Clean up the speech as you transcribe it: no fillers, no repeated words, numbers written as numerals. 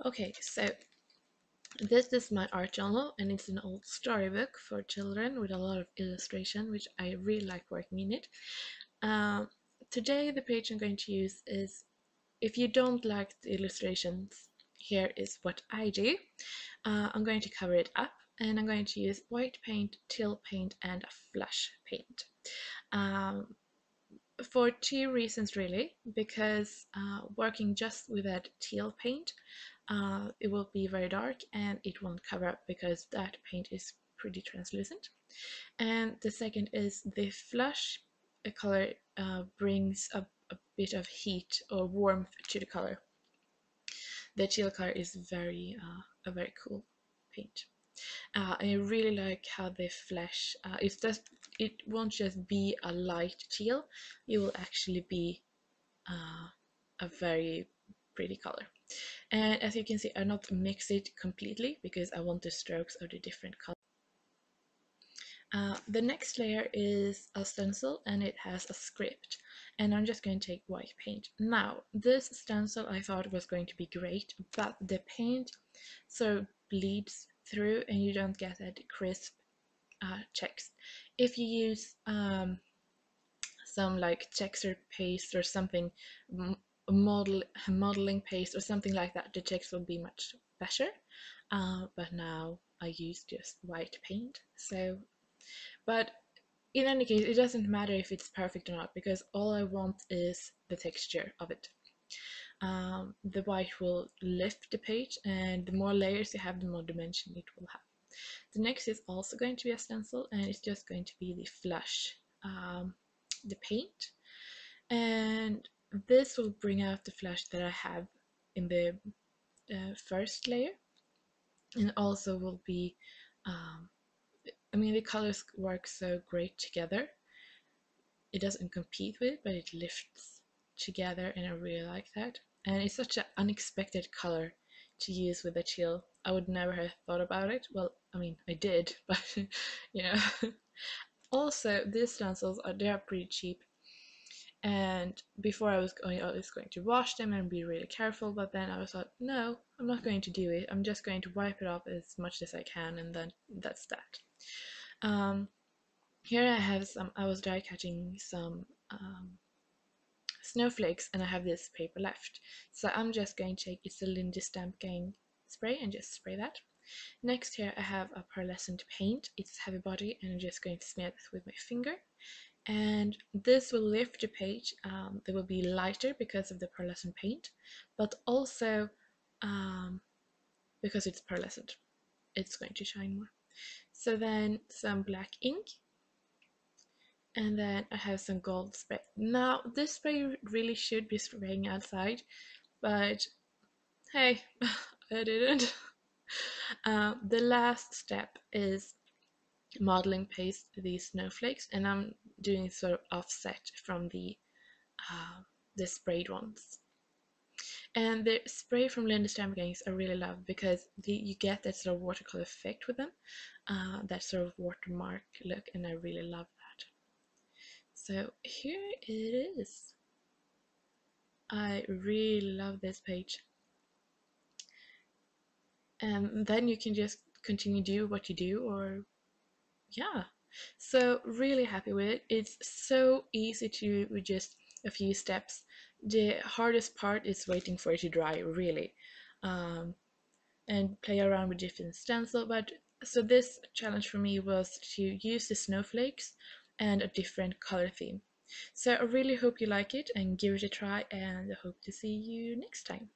Okay, so this is my art journal and it's an old storybook for children with a lot of illustration, which I really like working in it. Um, Today the page I'm going to use is, if you don't like the illustrations, here is what I do. I'm going to cover it up and I'm going to use white paint, teal paint and a flush paint. Um, for two reasons really, because working just with that teal paint, it will be very dark and it won't cover up because that paint is pretty translucent. And the second is the flush color brings a bit of heat or warmth to the color. The teal color is a very cool paint. And I really like how the flash, it won't just be a light teal, it will actually be a very pretty color. And as you can see, I not mix it completely because I want the strokes of the different colors. The next layer is a stencil and it has a script, and I'm just going to take white paint. Now, this stencil I thought was going to be great, but the paint sort of bleeds through and you don't get that crisp text. If you use some like texture paste or something, modeling paste or something like that, the text will be much better. But now I use just white paint. But in any case, it doesn't matter if it's perfect or not because all I want is the texture of it. The white will lift the page, and the more layers you have, the more dimension it will have. The next is also going to be a stencil, and it's just going to be the flush, the paint. And this will bring out the flush that I have in the first layer, and also will be, I mean, the colors work so great together. It doesn't compete with it, but it lifts together, and I really like that. And it's such an unexpected color to use with a teal. I would never have thought about it. Well, I mean, I did, but you know. Also, these stencils they are pretty cheap, and before I was going to wash them and be really careful, but then I was like, no, I'm not going to do it. I'm just going to wipe it off as much as I can, and then that's that. Um, Here I have I was die cutting some snowflakes and I have this paper left. So I'm just going to take, it's a Lindy Stamp Gang spray, and just spray that. Next here I have a pearlescent paint. It's heavy body and I'm just going to smear this with my finger. And this will lift the page. They will be lighter because of the pearlescent paint, but also because it's pearlescent, it's going to shine more. So then some black ink, and then I have some gold spray. Now this spray really should be spraying outside, but hey, I didn't. The last step is modeling paste these snowflakes, and I'm doing sort of offset from the sprayed ones. And the spray from Linda Stamp Gangs I really love because you get that sort of watercolor effect with them, that sort of watermark look, and I really love that. So here it is. I really love this page. And then you can just continue do what you do, or yeah. So really happy with it. It's so easy to do with just a few steps. The hardest part is waiting for it to dry, really, and play around with different stencil. But so this challenge for me was to use the snowflakes and a different color theme. So I really hope you like it and give it a try, and I hope to see you next time.